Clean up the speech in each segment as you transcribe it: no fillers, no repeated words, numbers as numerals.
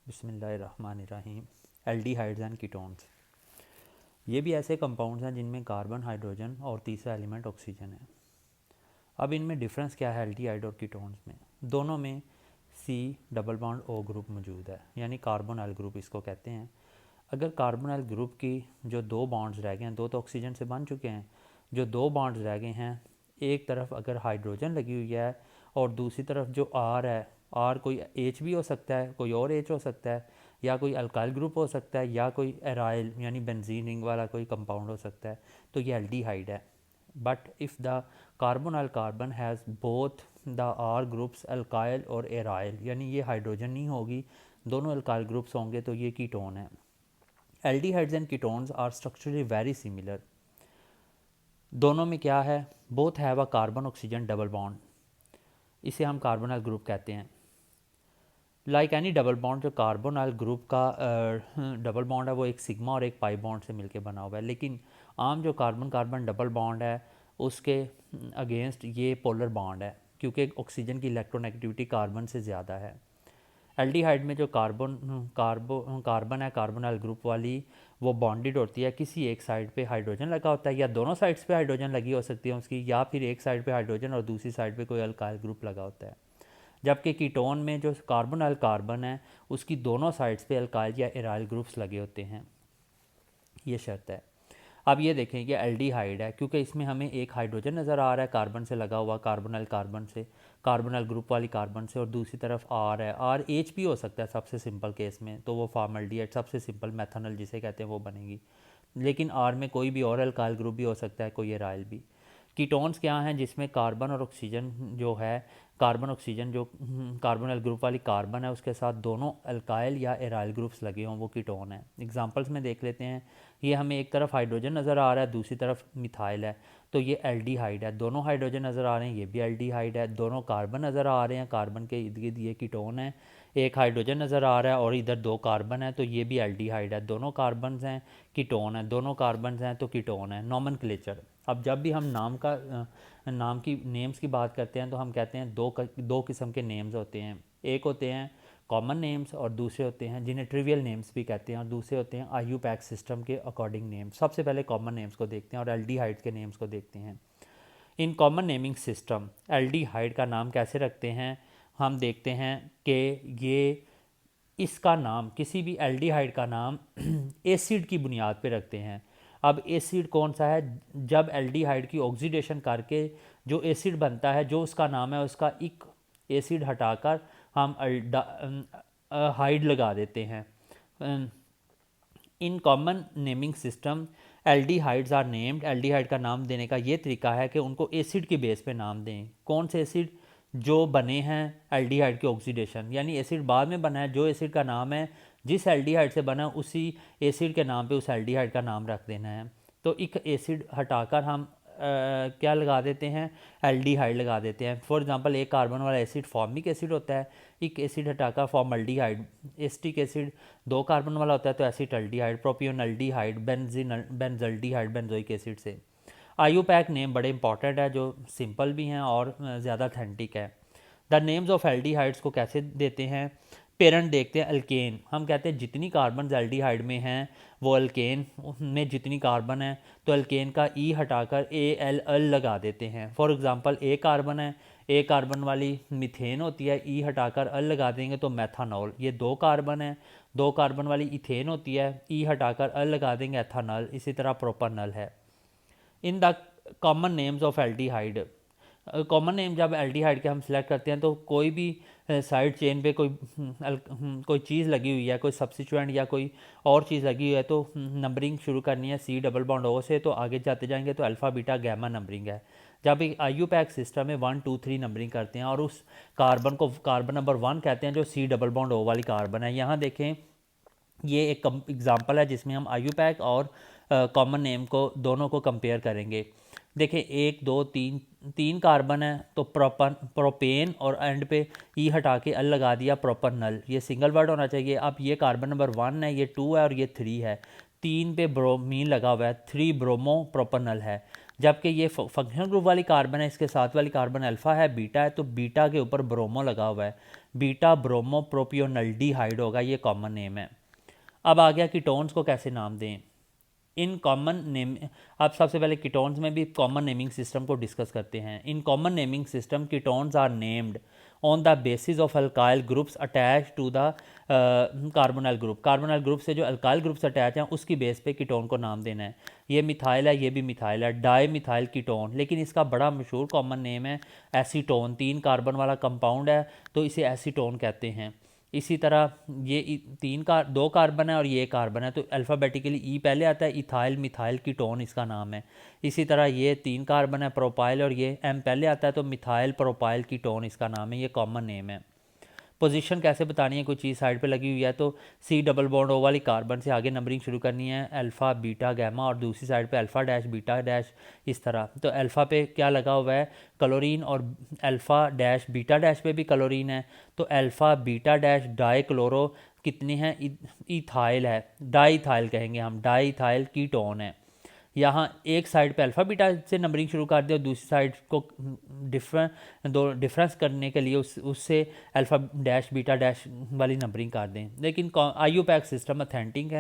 बिस्मिल्लाहिर्रहमानिर्रहीम। Aldehydes and ketones, ये भी ऐसे कंपाउंड्स हैं जिनमें कार्बन, हाइड्रोजन और तीसरा एलिमेंट ऑक्सीजन है। अब इनमें डिफरेंस क्या है एल्डिहाइड और कीटोन्स में? दोनों में C double bond O group मौजूद है, यानी कार्बोनाइल ग्रुप इसको कहते हैं। अगर कार्बोनाइल ग्रुप की जो दो बॉन्ड्स रह गए हैं, दो तो ऑक्सीजन से बन चुके हैं, जो दो बॉन्ड्स रह गए हैं, एक तरफ अगर हाइड्रोजन लगी हुई है और दूसरी तरफ जो आर है, आर कोई एच भी हो सकता है, कोई और एच हो सकता है, या कोई अल्काइल ग्रुप हो सकता है, या कोई एराइल यानी बेंजीन रिंग वाला कोई कंपाउंड हो सकता है, तो ये एल्डिहाइड है। But if the carbonyl carbon has both the R groups alkyl और एराइल, यानी ये हाइड्रोजन नहीं होगी, दोनों अल्काइल ग्रुप्स होंगे, तो ये कीटोन है। Aldehydes and ketones are structurally very similar. दोनों में क्या है? Both have a carbon oxygen double bond, इसे हम कार्बोनाइल ग्रुप कहते हैं। लाइक एनी डबल बॉन्ड, जो कार्बोनाइल ग्रुप का डबल बॉन्ड है वो एक सिग्मा और एक पाई बॉन्ड से मिलकर बना हुआ है, लेकिन आम जो कार्बन कार्बन डबल बॉन्ड है उसके अगेंस्ट ये पोलर बॉन्ड है, क्योंकि ऑक्सीजन की इलेक्ट्रोनेगेटिविटी कार्बन से ज़्यादा है। एल्डिहाइड में जो कार्बन है कार्बोनाइल ग्रुप वाली, वो बॉन्डेड होती है, किसी एक साइड पे हाइड्रोजन लगा होता है, या दोनों साइड्स पे हाइड्रोजन लगी हो सकती है उसकी, या फिर एक साइड पे हाइड्रोजन और दूसरी साइड पे कोई अल्काइल ग्रुप लगा होता है। जबकि कीटोन में जो कार्बोनाइल कार्बन है उसकी दोनों साइड्स पे अल्काइल या एराइल ग्रुप्स लगे होते हैं, ये शर्त है। अब ये देखें कि एल्डिहाइड है क्योंकि इसमें हमें एक हाइड्रोजन नज़र आ रहा है कार्बन से लगा हुआ, कार्बोनाइल कार्बन से, कार्बोनाइल ग्रुप वाली कार्बन से, और दूसरी तरफ आर है, आर एच भी हो सकता है सबसे सिंपल केस में, तो वो फॉर्मल्डिहाइड, सबसे सिंपल मेथनॉल जिसे कहते हैं वो बनेगी। लेकिन आर में कोई भी और अल्काइल ग्रुप भी हो सकता है, कोई एराइल भी। कीटोन्स क्या हैं? जिसमें कार्बन और ऑक्सीजन जो है, कार्बन ऑक्सीजन जो कार्बोनाइल ग्रुप वाली कार्बन है उसके साथ दोनों अल्काइल या एराइल ग्रुप्स लगे हों, वो कीटोन है। एग्जांपल्स में देख लेते हैं। ये हमें एक तरफ हाइड्रोजन नज़र आ रहा है, दूसरी तरफ मिथाइल है, तो ये एल्डिहाइड है। दोनों हाइड्रोजन नज़र आ रहे हैं, ये भी एल्डिहाइड है। दोनों कार्बन नज़र आ रहे हैं, कार्बन के इर्द गिर्द ये कीटोन है। एक हाइड्रोजन नज़र आ रहा है और इधर दो कार्बन है, तो ये भी एल्डिहाइड है। दोनों कार्बन हैं, कीटोन है, दोनों कार्बन हैं तो कीटोन है। नॉमेनक्लेचर, अब जब भी हम नाम की नेम्स की बात करते हैं तो हम कहते हैं दो किस्म के नेम्स होते हैं। एक होते हैं कॉमन नेम्स और दूसरे होते हैं जिन्हें ट्रिवियल नेम्स भी कहते हैं, और दूसरे होते हैं IUPAC सिस्टम के अकॉर्डिंग नेम्स। सबसे पहले कॉमन नेम्स को देखते हैं और एल्डिहाइड के नेम्स को देखते हैं। In common naming system aldehyde का नाम कैसे रखते हैं? हम देखते हैं कि ये इसका नाम, किसी भी एल्डिहाइड का नाम एसिड की बुनियाद पे रखते हैं। अब एसिड कौन सा है? जब एल्डिहाइड की ऑक्सीडेशन करके जो एसिड बनता है, जो उसका नाम है, उसका एक एसिड हटाकर हम हाइड लगा देते हैं। In common naming system aldehydes are named, aldehyde का नाम देने का ये तरीका है कि उनको एसिड के बेस पे नाम दें। कौन से एसिड? जो बने हैं एल्डिहाइड के ऑक्सीडेशन, यानी एसिड बाद में बना है, जो एसिड का नाम है जिस एल्डिहाइड से बना उसी एसिड के नाम पे उस एल्डिहाइड का नाम रख देना है। तो एक एसिड हटाकर हम क्या लगा देते हैं? एल्डिहाइड लगा देते हैं। फॉर एग्जांपल एक कार्बन वाला एसिड फॉर्मिक एसिड होता है, एक एसिड हटाकर फॉर्मल्डिहाइड। एसिटिक एसिड दो कार्बन वाला होता है तो एसिटल्डिहाइड, प्रोपियोनल्डिहाइड, बेंजल्डिहाइड बेंजोइक एसिड से। IUPAC नेम बड़े इंपॉर्टेंट है, जो सिंपल भी हैं और ज़्यादा अथेंटिक है। द नेम्स ऑफ एल्डिहाइड्स को कैसे देते हैं? पेरेंट देखते हैं अल्केन, हम कहते हैं जितनी कार्बन एल्डिहाइड में हैं वो अल्केन में जितनी कार्बन है, तो अल्केन का ई हटाकर ALL लगा देते हैं। फॉर एग्जांपल एक कार्बन है, एक कार्बन वाली मीथेन होती है, ई हटाकर अल लगा देंगे तो मैथानॉल। ये दो कार्बन है, दो कार्बन वाली इथेन होती है, ई हटाकर अल लगा देंगे एथानॉल। इसी तरह प्रोपानॉल है। In the common names of aldehyde, common name जब एल्डिहाइड के हम सेलेक्ट करते हैं तो कोई भी साइड चेन पे कोई चीज़ लगी हुई है, कोई सब्स्टिट्यूएंट या कोई और चीज़ लगी हुई है, तो नंबरिंग शुरू करनी है C डबल बॉन्ड O से, तो आगे जाते जाएंगे तो अल्फ़ा बीटा गैमा नंबरिंग है। जब एक IUPAC सिस्टम में 1 2 3 नंबरिंग करते हैं और उस कार्बन को कार्बन नंबर 1 कहते हैं जो C डबल बॉन्ड O वाली कार्बन है। यहाँ देखें, ये एक एग्जांपल है जिसमें हम IUPAC और कॉमन नेम को दोनों को कंपेयर करेंगे। देखिए एक दो तीन, तीन कार्बन है तो प्रोपेन और एंड पे ई हटा के अल लगा दिया प्रोपरनल, ये सिंगल वर्ड होना चाहिए। अब ये कार्बन नंबर 1 है, ये 2 है और ये 3 है। 3 पे ब्रोमीन लगा हुआ है, 3 ब्रोमो प्रोपरनल है। जबकि ये फंक्शनल ग्रुप वाली कार्बन है, इसके साथ वाली कार्बन अल्फ़ा है, बीटा है, तो बीटा के ऊपर ब्रोमो लगा हुआ है। बीटा ब्रोमोप्रोपियोनल्डिहाइड होगा, ये कॉमन नेम है। अब आ गया कीटोन्स को कैसे नाम दें। इन कॉमन नेम अब सबसे पहले कीटोन्स में भी कॉमन नेमिंग सिस्टम को डिस्कस करते हैं। In common naming system ketones are named on the basis of alkyl groups attach to the carbonyl group. Carbonyl group से जो अल्काइल ग्रुप्स अटैच हैं उसकी बेस पे कीटोन को नाम देना है। ये मिथाइल है, ये भी मिथाइल है, डाई मिथाइल कीटोन। लेकिन इसका बड़ा मशहूर कॉमन नेम है एसीटोन। 3 कार्बन वाला कंपाउंड है तो इसे एसीटोन कहते हैं। इसी तरह ये 2 कार्बन है और ये कार्बन है तो अल्फ़ाबेटिकली ई पहले आता है, इथाइल मिथाइल कीटोन इसका नाम है। इसी तरह ये 3 कार्बन है प्रोपाइल और ये एम पहले आता है तो मिथाइल प्रोपाइल कीटोन इसका नाम है, ये कॉमन नेम है। पोजीशन कैसे बतानी है, कोई चीज़ साइड पे लगी हुई है तो सी डबल बॉन्ड ओ वाली कार्बन से आगे नंबरिंग शुरू करनी है, अल्फ़ा बीटा गैमा, और दूसरी साइड पे अल्फ़ा डैश बीटा डैश इस तरह। तो अल्फ़ा पे क्या लगा हुआ है, क्लोरीन, और अल्फ़ा डैश बीटा डैश पे भी क्लोरीन है तो alpha beta dash die chloro कितने हैं, इथाइल है, डाई इथाइल कहेंगे हम, डाई इथाइल कीटोन है। यहाँ एक साइड पे अल्फ़ा बीटा से नंबरिंग शुरू कर दे और दूसरी साइड को डिफरेंस करने के लिए उससे अल्फ़ा डैश बीटा डैश वाली नंबरिंग कर दें। लेकिन आईयूपैक सिस्टम अथेंटिक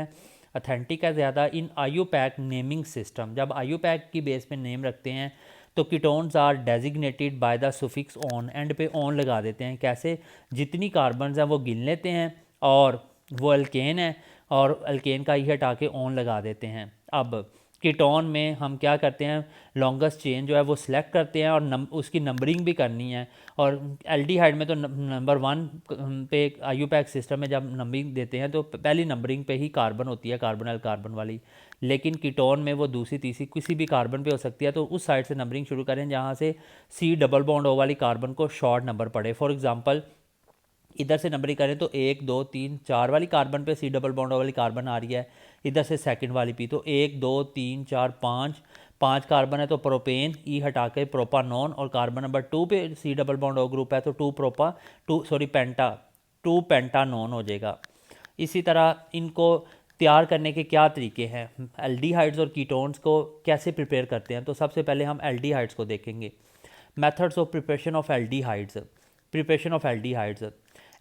है ज़्यादा। इन आईयूपैक नेमिंग सिस्टम, जब आईयूपैक की बेस पे नेम रखते हैं तो ketones are designated by the suffix one, end पे ऑन लगा देते हैं। कैसे, जितनी कार्बन्स हैं वो गिन लेते हैं और वो अल्केन है और अल्केन का ही हटा के ऑन लगा देते हैं। अब कीटोन में हम क्या करते हैं, लॉन्गेस्ट चेन जो है वो सिलेक्ट करते हैं और उसकी नंबरिंग भी करनी है। और एल्डिहाइड में तो नंबर 1 पे आईयूपैक सिस्टम में जब नंबरिंग देते हैं तो पहली नंबरिंग पे ही कार्बन होती है, कार्बोनाइल कार्बन वाली। लेकिन कीटोन में वो दूसरी तीसरी किसी भी कार्बन पे हो सकती है, तो उस साइड से नंबरिंग शुरू करें जहाँ से सी डबल बॉन्ड ओ वाली कार्बन को शॉर्ट नंबर पड़े। फॉर एग्जांपल इधर से नंबरिंग करें तो 1 2 3 4 वाली कार्बन पे सी डबल बॉन्ड वाली कार्बन आ रही है, इधर से सेकंड वाली पी तो 1 2 3 4 5 कार्बन है तो प्रोपेन, ई हटा के प्रोपानॉन, और कार्बन नंबर 2 पे C double bond O group है तो 2 पेंटानॉन हो जाएगा। इसी तरह इनको तैयार करने के क्या तरीके हैं, एल्डिहाइड्स और कीटोन्स को कैसे प्रिपेयर करते हैं, तो सबसे पहले हम एल्डिहाइड्स को देखेंगे। Methods of preparation of aldehydes.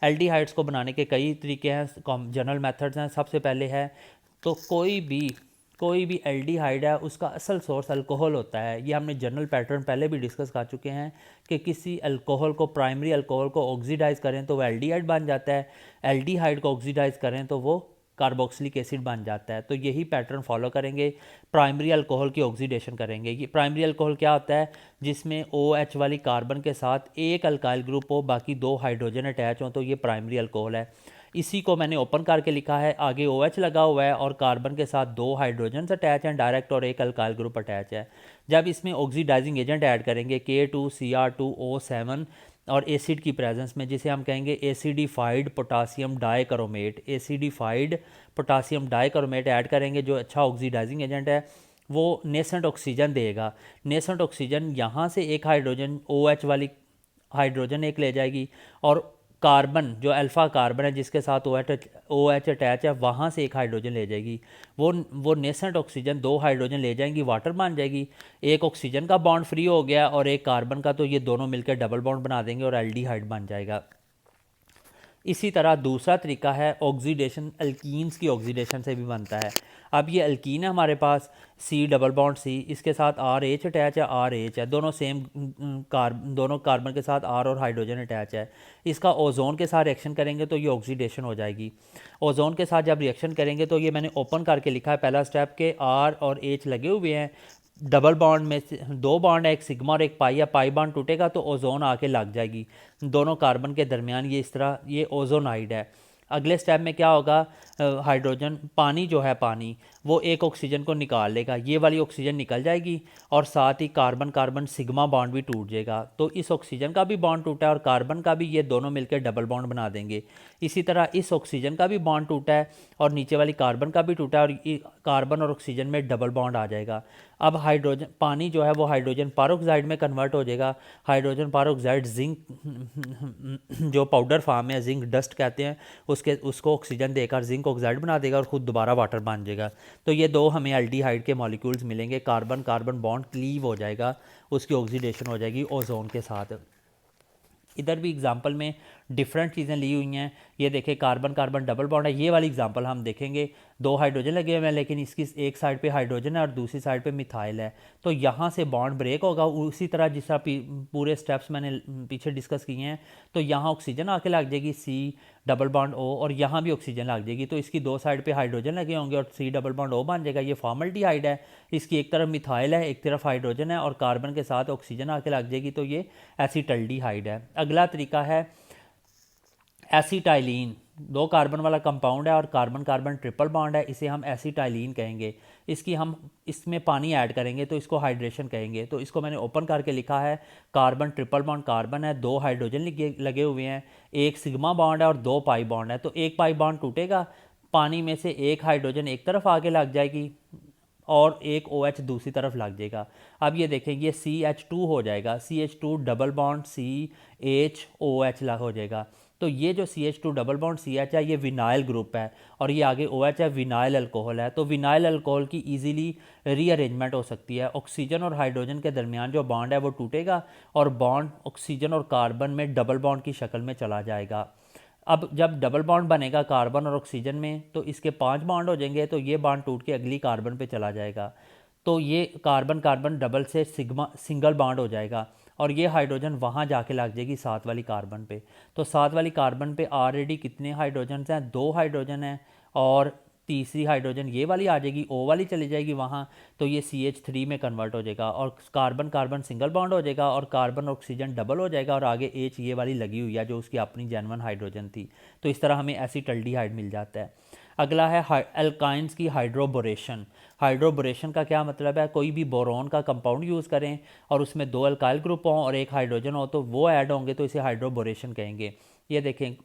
Aldehydes को बनाने के कई तरीके हैं, जनरल मेथड्स हैं। सबसे पहले है तो कोई भी एल्डिहाइड है उसका असल सोर्स अल्कोहल होता है। ये हमने जनरल पैटर्न पहले भी डिस्कस कर चुके हैं कि किसी अल्कोहल को, प्राइमरी अल्कोहल को ऑक्सीडाइज करें तो वो एल्डिहाइड बन जाता है, एल्डिहाइड को ऑक्सीडाइज करें तो वो कार्बोक्सिलिक एसिड बन जाता है। तो यही पैटर्न फॉलो करेंगे, प्राइमरी अल्कोहल की ऑक्सीडेशन करेंगे। ये प्राइमरी अल्कोहल क्या होता है, जिसमें OH वाली कार्बन के साथ एक अल्काइल ग्रुप हो, बाकी 2 हाइड्रोजन अटैच हों, तो ये प्राइमरी अल्कोहल है। इसी को मैंने ओपन करके लिखा है, आगे OH लगा हुआ है और कार्बन के साथ 2 हाइड्रोजन अटैच हैं डायरेक्ट और एक अल्काइल ग्रुप अटैच है। जब इसमें ऑक्सीडाइजिंग एजेंट ऐड करेंगे K2Cr2O7 और एसिड की प्रेजेंस में, जिसे हम कहेंगे एसिडिफाइड पोटासियम डाइक्रोमेट ऐड करेंगे, जो अच्छा ऑक्सीडाइजिंग एजेंट है, वो नेसेंट ऑक्सीजन देगा। नेसेंट ऑक्सीजन यहाँ से एक हाइड्रोजन, OH वाली हाइड्रोजन एक ले जाएगी, और कार्बन जो अल्फ़ा कार्बन है जिसके साथ OH अटैच है, वहाँ से एक हाइड्रोजन ले जाएगी। वो नेसेंट ऑक्सीजन 2 हाइड्रोजन ले जाएंगी, वाटर बन जाएगी। एक ऑक्सीजन का बॉन्ड फ्री हो गया और एक कार्बन का, तो ये दोनों मिलकर डबल बॉन्ड बना देंगे और एल्डिहाइड बन जाएगा। इसी तरह दूसरा तरीका है ऑक्सीडेशन, अल्कीन्स की ऑक्सीडेशन से भी बनता है। अब ये अल्कीन है हमारे पास, सी डबल बॉन्ड सी, इसके साथ RH अटैच है, RH है, दोनों सेम दोनों कार्बन के साथ R और हाइड्रोजन अटैच है। इसका ओजोन के साथ रिएक्शन करेंगे तो ये ऑक्सीडेशन हो जाएगी। ओजोन के साथ जब रिएक्शन करेंगे तो ये मैंने ओपन करके लिखा है पहला स्टेप के R और H लगे हुए हैं, डबल बॉन्ड में 2 बॉन्ड है, एक सिग्मा और एक पाई है, पाई बॉन्ड टूटेगा तो ओजोन आके लग जाएगी दोनों कार्बन के दरमियान, ये इस तरह, ये ओजोनाइड है। अगले स्टेप में क्या होगा, हाइड्रोजन पानी जो है, पानी वो एक ऑक्सीजन को निकाल लेगा, ये वाली ऑक्सीजन निकल जाएगी और साथ ही कार्बन कार्बन सिग्मा बॉन्ड भी टूट जाएगा। तो इस ऑक्सीजन का भी बॉन्ड टूटा है और कार्बन का भी, ये दोनों मिलकर डबल बॉन्ड बना देंगे। इसी तरह इस ऑक्सीजन का भी बॉन्ड टूटा है और नीचे वाली कार्बन का भी टूटा है और कार्बन और ऑक्सीजन में डबल बॉन्ड आ जाएगा। अब हाइड्रोजन पानी जो है वो हाइड्रोजन पेरोक्साइड में कन्वर्ट हो जाएगा। हाइड्रोजन पेरोक्साइड जिंक जो पाउडर फॉर्म है, जिंक डस्ट कहते हैं, उसको ऑक्सीजन देकर जिंक ऑक्साइड बना देगा और ख़ुद दोबारा वाटर बन जाएगा। तो ये 2 हमें एल्डिहाइड के मॉलिक्यूल्स मिलेंगे, कार्बन कार्बन बॉन्ड क्लीव हो जाएगा, उसकी ऑक्सीडेशन हो जाएगी ओजोन के साथ। इधर भी एग्जांपल में डिफरेंट चीज़ें ली हुई हैं। ये देखें कार्बन कार्बन डबल बॉन्ड है, ये वाली एग्जांपल हम देखेंगे, 2 हाइड्रोजन लगे हुए हैं लेकिन इसकी एक साइड पे हाइड्रोजन है और दूसरी साइड पे मिथाइल है, तो यहाँ से बॉन्ड ब्रेक होगा। उसी तरह जिस तरह पूरे स्टेप्स मैंने पीछे डिस्कस किए हैं, तो यहाँ ऑक्सीजन आके लग जाएगी सी डबल बॉन्ड ओ, और यहाँ भी ऑक्सीजन लग जाएगी, तो इसकी 2 साइड पे हाइड्रोजन लगे होंगे और सी डबल बॉन्ड ओ बन जाएगा। ये फॉर्मल्डिहाइड है, इसकी एक तरफ मिथाइल है एक तरफ हाइड्रोजन है और कार्बन के साथ ऑक्सीजन आके लग जाएगी, तो ये एसिटल्डिहाइड है। अगला तरीका है एसिटाइलिन, 2 कार्बन वाला कंपाउंड है और कार्बन कार्बन ट्रिपल बॉन्ड है, इसे हम एसिटाइलिन कहेंगे। इसकी हम इसमें पानी ऐड करेंगे तो इसको हाइड्रेशन कहेंगे। तो इसको मैंने ओपन करके लिखा है, कार्बन ट्रिपल बॉन्ड कार्बन है, 2 हाइड्रोजन लगे हुए हैं, एक सिग्मा बॉन्ड है और 2 पाई बॉन्ड है। तो एक पाई बॉन्ड टूटेगा, पानी में से एक हाइड्रोजन एक तरफ आके लग जाएगी और एक OH दूसरी तरफ लग जाएगा। अब ये देखें, ये CH2 हो जाएगा, CH2 डबल बॉन्ड CHOH हो जाएगा। तो ये जो CH2 डबल बॉन्ड CH है ये विनाइल ग्रुप है और ये आगे OH है, विनाइल अल्कोहल है। तो विनाइल अल्कोहल की इजीली रीअरेंजमेंट हो सकती है। ऑक्सीजन और हाइड्रोजन के दरमियान जो बॉन्ड है वो टूटेगा और बॉन्ड ऑक्सीजन और कार्बन में डबल बॉन्ड की शक्ल में चला जाएगा। अब जब डबल बॉन्ड बनेगा कार्बन और ऑक्सीजन में, तो इसके 5 बॉन्ड हो जाएंगे, तो ये बॉन्ड टूट के अगली कार्बन पे चला जाएगा, तो ये कार्बन कार्बन डबल से सिंगल बॉन्ड हो जाएगा और ये हाइड्रोजन वहाँ जाके लग जाएगी 7 वाली कार्बन पे। तो 7 वाली कार्बन पे ऑलरेडी कितने हाइड्रोजन हैं, 2 हाइड्रोजन हैं और तीसरी हाइड्रोजन ये वाली आ जाएगी, O वाली चली जाएगी वहाँ, तो ये CH3 में कन्वर्ट हो जाएगा और कार्बन कार्बन सिंगल बॉन्ड हो जाएगा और कार्बन ऑक्सीजन डबल हो जाएगा और आगे H ये वाली लगी हुई है जो उसकी अपनी जेन्युइन हाइड्रोजन थी। तो इस तरह हमें एसिटल्डिहाइड मिल जाता है। अगला है एल्काइंस की हाइड्रोबोरेशन। हाइड्रोबोरेशन का क्या मतलब है, कोई भी बोरोन का कंपाउंड यूज़ करें और उसमें 2 अल्काइल ग्रुप हों और एक हाइड्रोजन हो, तो वो ऐड होंगे, तो इसे हाइड्रोबोरेशन कहेंगे। ये देखें,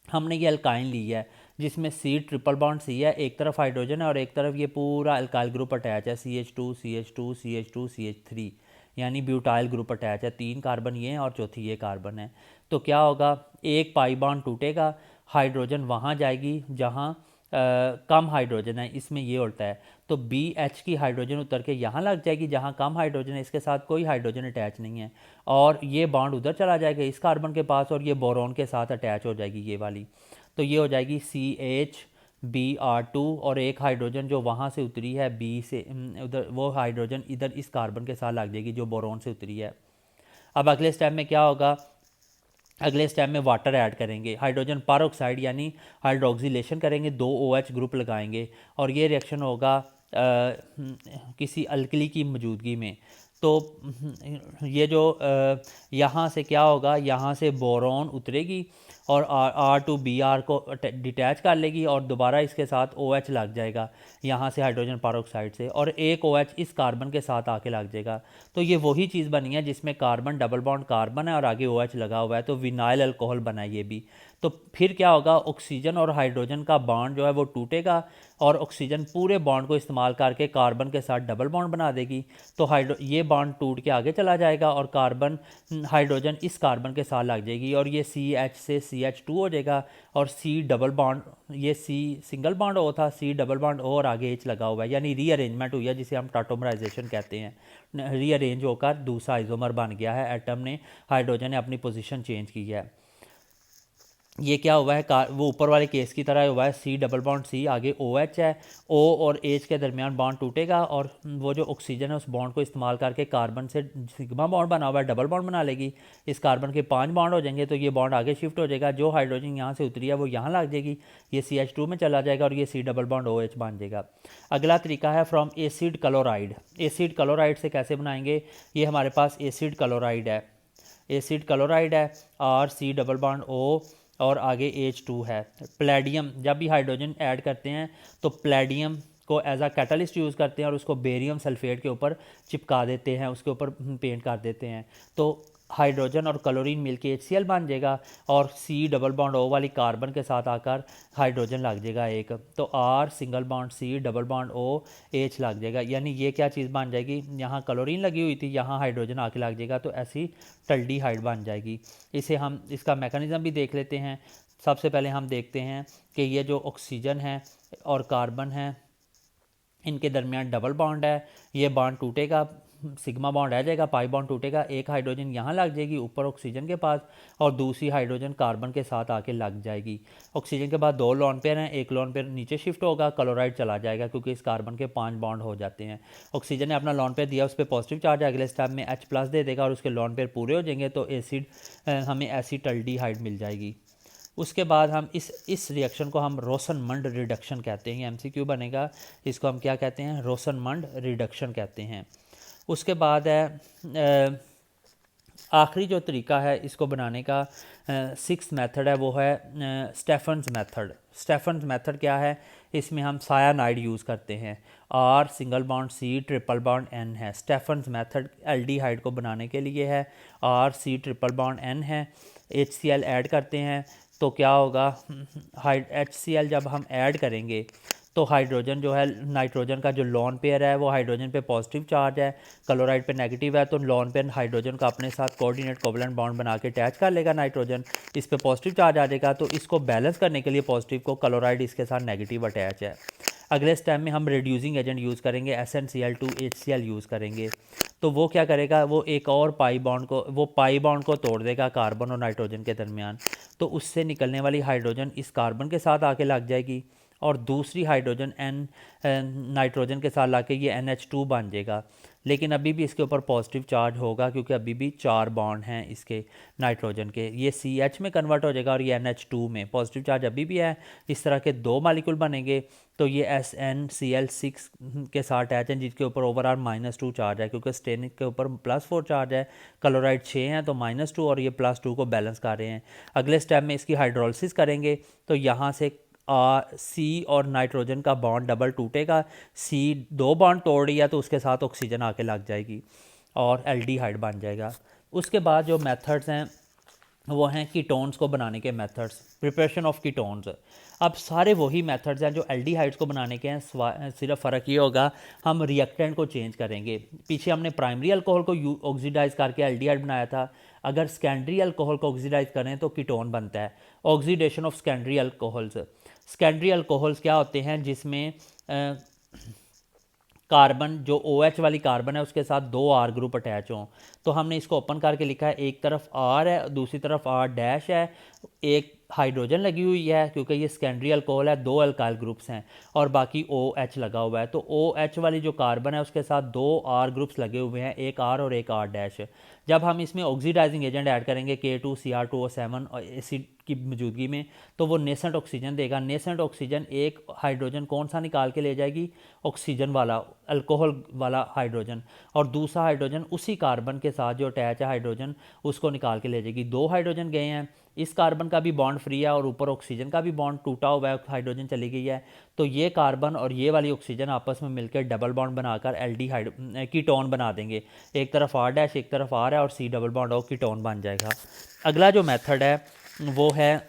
हमने ये अल्काइन ली है जिसमें C ट्रिपल बॉन्ड C है, एक तरफ हाइड्रोजन है और एक तरफ ये पूरा अल्काइल ग्रुप अटैच है, CH2 CH2 CH2 CH3, यानी ब्यूटाइल ग्रुप अटैच है। 3 कार्बन ये हैं और चौथी ये कार्बन है। तो क्या होगा, एक पाई बॉन्ड टूटेगा, हाइड्रोजन वहाँ जाएगी जहाँ कम हाइड्रोजन है, इसमें ये होता है। तो BH की हाइड्रोजन उतर के यहाँ लग जाएगी जहाँ कम हाइड्रोजन है, इसके साथ कोई हाइड्रोजन अटैच नहीं है, और ये बॉन्ड उधर चला जाएगा इस कार्बन के पास और ये बोरोन के साथ अटैच हो जाएगी ये वाली। तो ये हो जाएगी CH Br2 और एक हाइड्रोजन जो वहाँ से उतरी है B से उधर, वो हाइड्रोजन इधर इस कार्बन के साथ लग जाएगी जो बोरोन से उतरी है। अब अगले स्टेप में क्या होगा, अगले स्टेप में वाटर ऐड करेंगे, हाइड्रोजन परऑक्साइड यानी हाइड्रोक्सिलेशन करेंगे, 2 OH ग्रुप लगाएंगे और ये रिएक्शन होगा किसी अल्कली की मौजूदगी में। तो ये जो यहाँ से क्या होगा, यहाँ से बोरोन उतरेगी और R2Br को डिटैच कर लेगी और दोबारा इसके साथ OH लग जाएगा यहाँ से हाइड्रोजन परऑक्साइड से, और एक OH इस कार्बन के साथ आके लग जाएगा। तो ये वही चीज़ बनी है जिसमें कार्बन डबल बॉन्ड कार्बन है और आगे OH लगा हुआ है, तो विनाइल अल्कोहल बना है ये भी। तो फिर क्या होगा, ऑक्सीजन और हाइड्रोजन का बॉन्ड जो है वो टूटेगा और ऑक्सीजन पूरे बॉन्ड को इस्तेमाल करके कार्बन के साथ डबल बॉन्ड बना देगी। तो ये बॉन्ड टूट के आगे चला जाएगा और कार्बन हाइड्रोजन इस कार्बन के साथ लग जाएगी और ये CH से CH2 हो जाएगा और C डबल बॉन्ड, ये C सिंगल बॉन्ड O था, C डबल बॉन्ड O और आगे H लगा हुआ है, यानी रीअरेंजमेंट हुई है जिसे हम टाटोमराइजेशन कहते हैं। रीअरेंज होकर दूसरा आइसोमर बन गया है, एटम ने, हाइड्रोजन ने अपनी पोजीशन चेंज की है। ये क्या हुआ है, वो ऊपर वाले केस की तरह हुआ है, C डबल बॉन्ड C, आगे OH है, O और H के दरमियान बॉन्ड टूटेगा और वो जो ऑक्सीजन है उस बॉन्ड को इस्तेमाल करके कार्बन से सिग्मा बॉन्ड बना हुआ है डबल बॉन्ड बना लेगी, इस कार्बन के 5 बॉन्ड हो जाएंगे, तो ये बॉन्ड आगे शिफ्ट हो जाएगा, जो हाइड्रोजन यहाँ से उतरी है वो यहाँ लग जाएगी, ये CH2 में चला जाएगा और ये C डबल बॉन्ड OH बन जाएगा। अगला तरीका है from acid chloride. Acid chloride से कैसे बनाएंगे, ये हमारे पास एसिड क्लोराइड है, एसिड क्लोराइड है, RC डबल बॉन्ड O और आगे H2 है। प्लेडियम, जब भी हाइड्रोजन ऐड करते हैं तो प्लेडियम को एज आ कैटलिस्ट यूज़ करते हैं और उसको बेरियम सल्फेट के ऊपर चिपका देते हैं, उसके ऊपर पेंट कर देते हैं, तो हाइड्रोजन और क्लोरीन मिलके HCl बन जाएगा और C डबल बॉन्ड O वाली कार्बन के साथ आकर हाइड्रोजन लग जाएगा एक, तो R single bond C double bond O H लग जाएगा, यानी ये क्या चीज़ बन जाएगी, यहाँ क्लोरीन लगी हुई थी, यहाँ हाइड्रोजन आके लग जाएगा, तो एसिटल्डिहाइड बन जाएगी। इसे हम इसका मैकेनिज़्म भी देख लेते हैं। सबसे पहले हम देखते हैं कि ये जो ऑक्सीजन है और कार्बन है इनके दरमियान डबल बॉन्ड है, ये बॉन्ड टूटेगा, सिग्मा बॉन्ड रह जाएगा, पाई बॉन्ड टूटेगा, एक हाइड्रोजन यहाँ लग जाएगी ऊपर ऑक्सीजन के पास और दूसरी हाइड्रोजन कार्बन के साथ आके लग जाएगी। ऑक्सीजन के बाद 2 लोन पेयर हैं, एक लोन पेयर नीचे शिफ्ट होगा, क्लोराइड चला जाएगा क्योंकि इस कार्बन के 5 बॉन्ड हो जाते हैं। ऑक्सीजन ने अपना लोन पेयर दिया, उस पर पॉजिटिव चार्ज अगले स्टेप में H+ दे देगा और उसके लोन पेयर पूरे हो जाएंगे तो एसिड हमें एसिटल्डिहाइड मिल जाएगी। उसके बाद हम इस रिएक्शन को हम रोसनमंड रिडक्शन कहते हैं। MCQ बनेगा, इसको हम क्या कहते हैं, रोसनमंड रिडक्शन कहते हैं। उसके बाद है आखिरी जो तरीका है इसको बनाने का 6th मेथड है, वो है स्टेफन्स मेथड। स्टेफन्स मेथड क्या है, इसमें हम सायानाइड यूज़ करते हैं। R single bond C triple bond N है। स्टेफन्स मेथड एल्डिहाइड को बनाने के लिए है, R C triple bond N है। HCl ऐड करते हैं तो क्या होगा, HCl जब हम ऐड करेंगे तो हाइड्रोजन जो है, नाइट्रोजन का जो लोन पेयर है वो हाइड्रोजन पे पॉजिटिव चार्ज है, क्लोराइड पे नेगेटिव है, तो लोन पेयर हाइड्रोजन का अपने साथ कोऑर्डिनेट कोवलेंट बॉन्ड बना के अटैच कर लेगा नाइट्रोजन, इस पे पॉजिटिव चार्ज आ जाएगा। तो इसको बैलेंस करने के लिए पॉजिटिव को क्लोराइड इसके साथ नेगेटिव अटैच है। अगले स्टेप में हम रिड्यूसिंग एजेंट यूज़ करेंगे, SnCl2HCl यूज़ करेंगे। तो वो क्या करेगा, वो एक और पाई बॉन्ड को तोड़ देगा कार्बन और नाइट्रोजन के दरमियान, तो उससे निकलने वाली हाइड्रोजन इस कार्बन के साथ आके लग जाएगी और दूसरी हाइड्रोजन नाइट्रोजन के साथ लाके ये NH2 बन जाएगा। लेकिन अभी भी इसके ऊपर पॉजिटिव चार्ज होगा क्योंकि अभी भी 4 बॉन्ड हैं इसके नाइट्रोजन के, ये CH में कन्वर्ट हो जाएगा और ये NH2 में पॉजिटिव चार्ज अभी भी है। इस तरह के 2 मालिक्यूल बनेंगे तो ये SnCl6 के साथ अटैच हैं जिसके ऊपर ओवरऑल -2 चार्ज है क्योंकि स्टेनिक के ऊपर +4 चार्ज है, क्लोराइड 6 हैं तो -2 और ये +2 को बैलेंस कर रहे हैं। अगले स्टेप में इसकी हाइड्रोलिसिस करेंगे तो यहाँ से C और नाइट्रोजन का बॉन्ड डबल टूटेगा, C 2 बॉन्ड तोड़ दिया तो उसके साथ ऑक्सीजन आके लग जाएगी और एल्डिहाइड बन जाएगा। उसके बाद जो मेथड्स हैं वो हैं कीटोन्स को बनाने के मेथड्स, प्रिपरेशन ऑफ कीटोन्स। अब सारे वही मेथड्स हैं जो एल्डिहाइड्स को बनाने के हैं, सिर्फ फ़र्क ये होगा हम रिएक्टेंट को चेंज करेंगे। पीछे हमने प्राइमरी अल्कोहल को ऑक्सीडाइज करके एल्डिहाइड बनाया था, अगर सेकेंडरी अल्कोहल को ऑक्सीडाइज करें तो कीटोन बनता है। Oxidation of secondary alcohols, secondary alcohols क्या होते हैं जिसमें कार्बन जो OH वाली कार्बन है उसके साथ 2 R ग्रुप अटैच हों। तो हमने इसको ओपन करके लिखा है, एक तरफ R है दूसरी तरफ R' है, एक हाइड्रोजन लगी हुई है क्योंकि ये सेकेंडरी अल्कोहल है, 2 अल्काइल ग्रुप्स हैं और बाकी OH लगा हुआ है। तो OH वाली जो कार्बन है उसके साथ 2 R ग्रुप्स लगे हुए हैं, एक R और एक R'। जब हम इसमें ऑक्सीडाइजिंग एजेंट ऐड करेंगे K2Cr2O7 और एसिड की मौजूदगी में तो वो नेसेंट ऑक्सीजन देगा। नेसेंट ऑक्सीजन एक हाइड्रोजन कौन सा निकाल के ले जाएगी, ऑक्सीजन वाला, अल्कोहल वाला हाइड्रोजन, और दूसरा हाइड्रोजन उसी कार्बन के साथ जो अटैच है हाइड्रोजन उसको निकाल के ले जाएगी। 2 हाइड्रोजन गए हैं, इस कार्बन का भी बॉन्ड फ्री है और ऊपर ऑक्सीजन का भी बॉन्ड टूटा हुआ है, हाइड्रोजन चली गई है, तो ये कार्बन और ये वाली ऑक्सीजन आपस में मिलकर डबल बॉन्ड बनाकर एल्डिहाइड कीटोन बना देंगे। एक तरफ R' एक तरफ R है और C डबल बॉन्ड और कीटोन बन जाएगा। अगला जो मेथड है वो है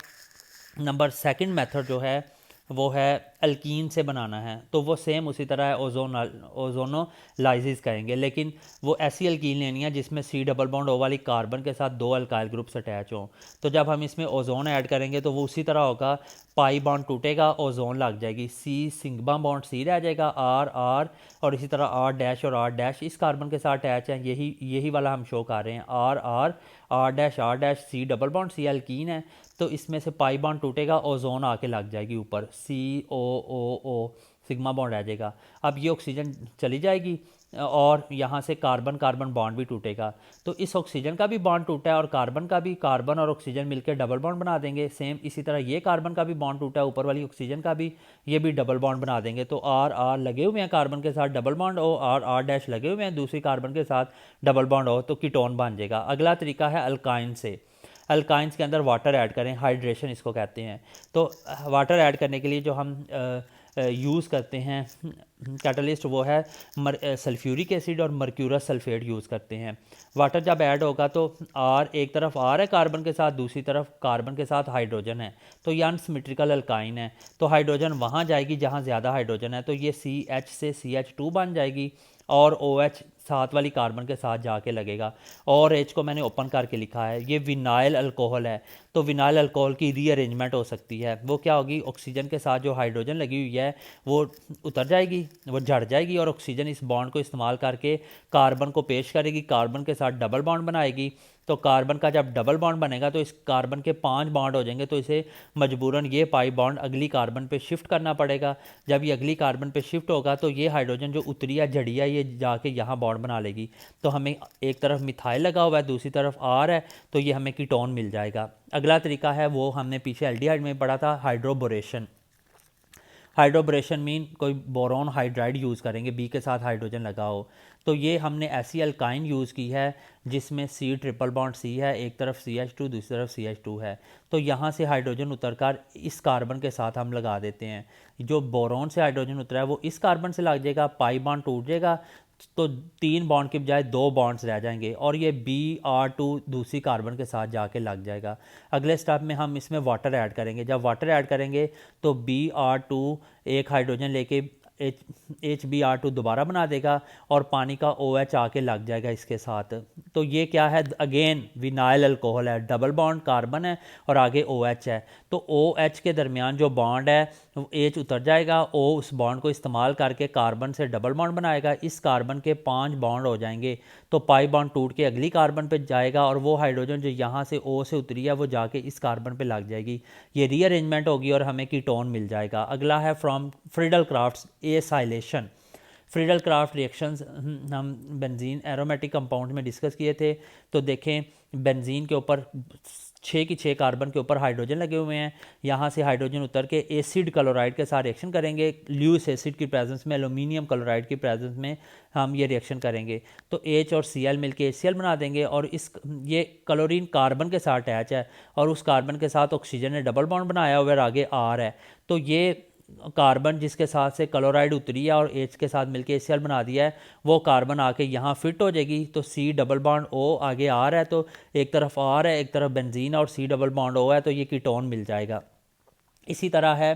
नंबर 2 मेथड जो है वो है अल्कीन से बनाना है। तो वो सेम उसी तरह है, ओजोनोलाइसिस करेंगे, लेकिन वो ऐसी अल्कीन लेनी है जिसमें C डबल बॉन्ड O वाली कार्बन के साथ 2 अल्काइल ग्रुप्स अटैच हों। तो जब हम इसमें ओजोन ऐड करेंगे तो वो उसी तरह होगा, पाई बॉन्ड टूटेगा, ओजोन लग जाएगी, C सिग्मा बॉन्ड C रह जाएगा, R और इसी तरह R' और R' इस कार्बन के साथ अटैच है, यही वाला हम शो कर रहे हैं, R' C double bond C alkyne है तो इसमें से पाई बॉन्ड टूटेगा, ओजोन आके लग जाएगी ऊपर, COOO सिग्मा बॉन्ड रह जाएगा। अब ये ऑक्सीजन चली जाएगी और यहाँ से कार्बन कार्बन बॉन्ड भी टूटेगा, तो इस ऑक्सीजन का भी बॉन्ड टूटा है और कार्बन का भी, कार्बन और ऑक्सीजन मिलकर डबल बॉन्ड बना देंगे। सेम इसी तरह ये कार्बन का भी बॉन्ड टूटा है, ऊपर वाली ऑक्सीजन का भी, ये भी डबल बॉन्ड बना देंगे। तो R लगे हुए हैं कार्बन के साथ डबल बॉन्ड हो, R' लगे हुए हैं दूसरी कार्बन के साथ डबल बॉन्ड हो, तो कीटोन बन जाएगा। अगला तरीका है अल्काइन से। अल्काइंस के अंदर वाटर ऐड करें, हाइड्रेशन इसको कहते हैं। तो वाटर ऐड करने के लिए जो हम यूज़ करते हैं कैटलिस्ट वो है सल्फ्यूरिक एसिड और मर्क्यूरस सल्फेट यूज़ करते हैं। वाटर जब ऐड होगा तो एक तरफ R है कार्बन के साथ, दूसरी तरफ कार्बन के साथ हाइड्रोजन है, तो ये अनसिमेट्रिकल अल्काइन है, तो हाइड्रोजन वहाँ जाएगी जहाँ ज़्यादा हाइड्रोजन है, तो ये CH से CH2 बन जाएगी और OH साथ वाली कार्बन के साथ जाके लगेगा। और एच को मैंने ओपन करके लिखा है, ये विनाइल अल्कोहल है। तो विनाइल अल्कोहल की रीअरेंजमेंट हो सकती है, वो क्या होगी, ऑक्सीजन के साथ जो हाइड्रोजन लगी हुई है वो उतर जाएगी, वो झड़ जाएगी, और ऑक्सीजन इस बॉन्ड को इस्तेमाल करके कार्बन को पेश करेगी, कार्बन के साथ डबल बॉन्ड बनाएगी। तो कार्बन का जब डबल बॉन्ड बनेगा तो इस कार्बन के 5 बॉन्ड हो जाएंगे, तो इसे मजबूरन ये पाई बॉन्ड अगली कार्बन पे शिफ्ट करना पड़ेगा। जब ये अगली कार्बन पे शिफ्ट होगा तो ये हाइड्रोजन जो उतरी है झड़ी है, ये जाके यहाँ बॉन्ड बना लेगी। तो हमें एक तरफ मिथाइल लगा हुआ है, दूसरी तरफ आर है, तो ये हमें कीटोन मिल जाएगा। अगला तरीका है वो हमने पीछे एल्डिहाइड में पढ़ा था, हाइड्रोबोरेशन। हाइड्रोब्रेशन मीन कोई बोरोन हाइड्राइड यूज़ करेंगे, बी के साथ हाइड्रोजन लगा हो। तो ये हमने ऐसी अल्काइन यूज़ की है जिसमें सी ट्रिपल बॉन्ड सी है, एक तरफ CH2 दूसरी तरफ CH2 है। तो यहाँ से हाइड्रोजन उतरकर इस कार्बन के साथ हम लगा देते हैं। जो बोरोन से हाइड्रोजन उतरा है वो इस कार्बन से लग जाएगा, पाई बॉन्ड टूट जाएगा, तो 3 बॉन्ड के बजाय 2 बॉन्ड्स रह जाएंगे, और ये Br2 दूसरी कार्बन के साथ जाके लग जाएगा। अगले स्टेप में हम इसमें वाटर ऐड करेंगे। जब वाटर ऐड करेंगे तो Br2 एक हाइड्रोजन लेके HBr2 दोबारा बना देगा, और पानी का OH आके लग जाएगा इसके साथ। तो ये क्या है, अगेन विनाइल अल्कोहल है, डबल बॉन्ड कार्बन है और आगे OH है। तो OH के दरमियान जो बॉन्ड है H उतर जाएगा, O उस बॉन्ड को इस्तेमाल करके कार्बन से डबल बॉन्ड बनाएगा, इस कार्बन के 5 बॉन्ड हो जाएंगे। तो पाई बॉन्ड टूट के अगली कार्बन पे जाएगा, और वो हाइड्रोजन जो यहाँ से O से उतरी है वो जाके इस कार्बन पे लग जाएगी। ये रीअरेंजमेंट होगी और हमें कीटोन मिल जाएगा। अगला है from Friedel Crafts acylation. Friedel craft reactions हम बेंजीन एरोमेटिक कंपाउंड में डिस्कस किए थे। तो देखें, बेंजीन के ऊपर 6 की 6 कार्बन के ऊपर हाइड्रोजन लगे हुए हैं, यहाँ से हाइड्रोजन उतर के एसिड क्लोराइड के साथ रिएक्शन करेंगे। ल्यूस एसिड की प्रेजेंस में, एल्यूमिनियम क्लोराइड की प्रेजेंस में हम ये रिएक्शन करेंगे। तो H और Cl मिलके HCl बना देंगे, और ये क्लोरीन कार्बन के साथ अटैच है, और उस कार्बन के साथ ऑक्सीजन ने डबल बॉन्ड बनाया हुआ है, आगे R है। तो ये कार्बन जिसके साथ से क्लोराइड उतरी है और H के साथ मिलके HCl बना दिया है, वो कार्बन आके यहाँ फिट हो जाएगी। तो C डबल बॉन्ड O आगे R है, तो एक तरफ R है एक तरफ बेंजीन, और C डबल बॉन्ड O है, तो ये कीटोन मिल जाएगा। इसी तरह है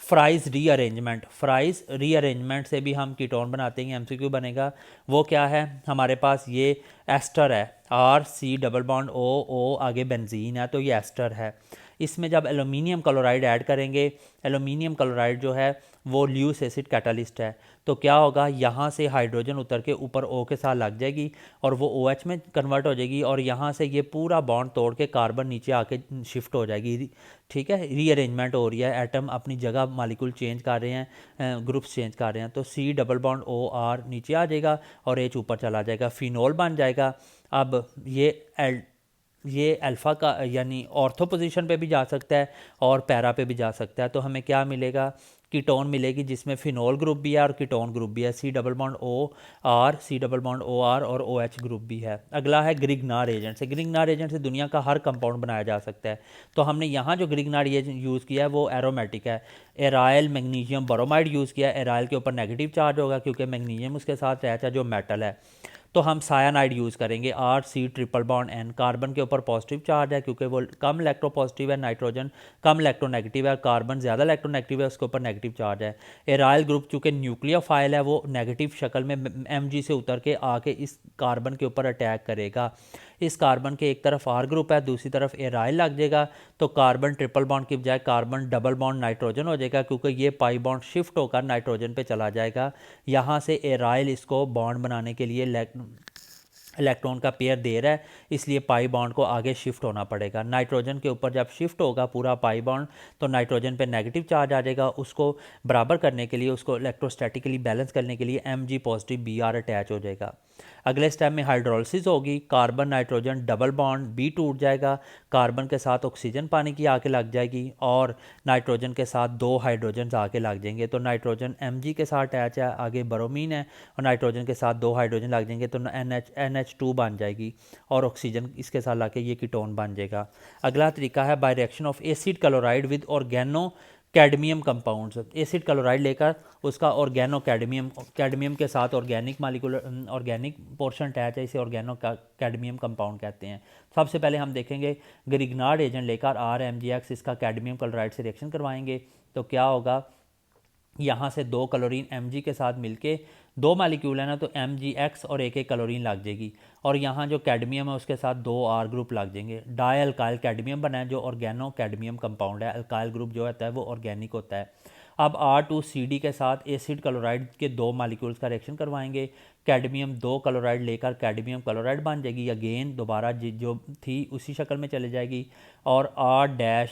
फ्राइज रीअरेंजमेंट। फ्राइज रीअरेंजमेंट से भी हम कीटोन बनाते हैं, MCQ बनेगा। वो क्या है, हमारे पास ये एस्टर है, RC डबल बॉन्ड O आगे बेंजीन है, तो ये एस्टर है। इसमें जब एल्यूमिनियम क्लोराइड ऐड करेंगे, एल्यूमिनियम क्लोराइड जो है वो ल्यूस एसिड कैटलिस्ट है, तो क्या होगा, यहाँ से हाइड्रोजन उतर के ऊपर O के साथ लग जाएगी, और वो OH में कन्वर्ट हो जाएगी, और यहाँ से ये पूरा बॉन्ड तोड़ के कार्बन नीचे आके शिफ्ट हो जाएगी। ठीक है, रीअरेंजमेंट हो रही है, एटम अपनी जगह मालिक्यूल चेंज कर रहे हैं, ग्रुप्स चेंज कर रहे हैं। तो C डबल बॉन्ड OR नीचे आ जाएगा और H ऊपर चला जाएगा, फिनोल बन जाएगा। अब ये अल्फ़ा का यानी ऑर्थो पोजीशन पे भी जा सकता है और पैरा पे भी जा सकता है। तो हमें क्या मिलेगा, कीटोन मिलेगी जिसमें फिनोल ग्रुप भी है और कीटोन ग्रुप भी है, C double bond OR, C double bond OR और OH ग्रुप भी है। अगला है ग्रिग्नार एजेंट से। ग्रिग्नार एजेंट से दुनिया का हर कंपाउंड बनाया जा सकता है। तो हमने यहाँ जो ग्रिग्नार एजेंट यूज़ किया है वो एरोमेटिक है। एराइल मैग्नीशियम बोरोमाइड यूज़ किया है, एराइल के ऊपर नेगेटिव चार्ज होगा क्योंकि मैग्नीशियम उसके साथ रहता है जो मेटल है। तो हम सायानाइड यूज़ करेंगे, RC triple bond N, carbon के ऊपर पॉजिटिव चार्ज है क्योंकि वो कम इलेक्ट्रोपॉजिटिव है, नाइट्रोजन कम इलेक्ट्रोनेगेटिव है, कार्बन ज़्यादा इलेक्ट्रोनेगेटिव है, उसके ऊपर नेगेटिव चार्ज है। एराइल ग्रुप चूँकि न्यूक्लियोफाइल है, वो नेगेटिव शक्ल में Mg से उतर के आके इस कार्बन के ऊपर अटैक करेगा। इस कार्बन के एक तरफ R ग्रुप है, दूसरी तरफ एराइल लग जाएगा, तो कार्बन ट्रिपल बॉन्ड की बजाय कार्बन डबल बॉन्ड नाइट्रोजन हो जाएगा क्योंकि ये पाई बॉन्ड शिफ्ट होकर नाइट्रोजन पे चला जाएगा। यहाँ से एराइल इसको बॉन्ड बनाने के लिए इलेक्ट्रॉन का पेयर दे रहा है, इसलिए पाई बॉन्ड को आगे शिफ्ट होना पड़ेगा। नाइट्रोजन के ऊपर जब शिफ्ट होगा पूरा पाई बॉन्ड, तो नाइट्रोजन पे नेगेटिव चार्ज आ जाएगा, उसको बराबर करने के लिए, उसको इलेक्ट्रोस्टैटिकली बैलेंस करने के लिए Mg पॉजिटिव Br अटैच हो जाएगा। अगले स्टेप में हाइड्रोलिसिस होगी, carbon nitrogen double bond B टूट जाएगा, कार्बन के साथ ऑक्सीजन पानी की आके लग जाएगी, और नाइट्रोजन के साथ 2 हाइड्रोजन आके लग जाएंगे। तो नाइट्रोजन Mg के साथ अटैच है, आगे ब्रोमीन है, और नाइट्रोजन के साथ 2 हाइड्रोजन लग जाएंगे, तो NH2 बन जाएगी, और ऑक्सीजन इसके साथ लाके ये कीटोन बन जाएगा। अगला तरीका है by reaction of acid chloride with organo cadmium compounds. Acid chloride लेकर उसका ऑर्गेनो कैडमियम के साथ organic molecular organic portion attach है, इसे ऑर्गेनो कैडमियम कंपाउंड कहते हैं। सबसे पहले हम देखेंगे ग्रिग्नार्ड एजेंट लेकर RMgX इसका कैडमियम क्लोराइड से रिएक्शन करवाएंगे, तो क्या होगा, यहाँ से 2 क्लोरीन Mg के साथ मिलके 2 मालिक्यूल है ना, तो MgX और एक क्लोरीन लग जाएगी। और यहाँ जो कैडमियम है उसके साथ 2 R ग्रुप लग जाएंगे। डाई अल्काइल कैडमियम बना है जो ऑर्गेनो कैडमियम कंपाउंड है। अल्काइल ग्रुप जो होता है वो ऑर्गेनिक होता है। अब R2CD के साथ एसिड क्लोराइड के 2 मालिक्यूल्स का रिएक्शन करवाएंगे। कैडमियम 2 क्लोराइड लेकर कैडमियम क्लोराइड बन जाएगी। अगेन दोबारा जो थी उसी शक्ल में चले जाएगी। और R-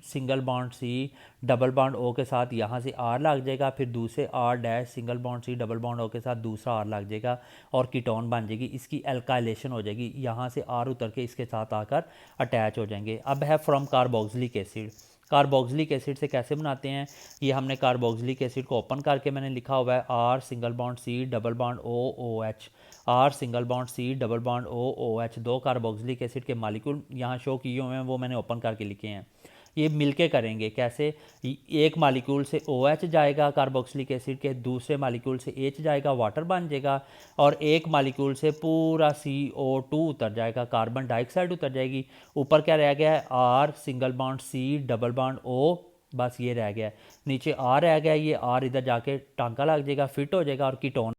single bond C double bond O के साथ यहाँ से आर लग जाएगा। फिर दूसरे R- single bond C double bond O के साथ दूसरा आर लग जाएगा और कीटोन बन जाएगी। इसकी एल्काइलेशन हो जाएगी, यहाँ से आर उतर के इसके साथ आकर अटैच हो जाएंगे। अब है from carboxylic acid. Carboxylic acid से कैसे बनाते हैं, ये हमने कार्बोक्सिलिक एसिड को ओपन करके मैंने लिखा हुआ है R single bond C double bond O H. R single bond C double bond O H. 2 carboxylic acid के मालिक्यूल यहाँ शो किए हुए हैं, वो मैंने ओपन करके लिखे हैं। ये मिलके करेंगे कैसे, एक मालिक्यूल से OH जाएगा कार्बोक्सिलिक एसिड के, दूसरे मालिक्यूल से H जाएगा, वाटर बन जाएगा। और एक मालिक्यूल से पूरा CO2 उतर जाएगा, कार्बन डाइऑक्साइड उतर जाएगी। ऊपर क्या रह गया है, R single bond C double bond O, बस ये रह गया है। नीचे R रह गया, ये R इधर जाके टांका लग जाएगा, फिट हो जाएगा और कीटोन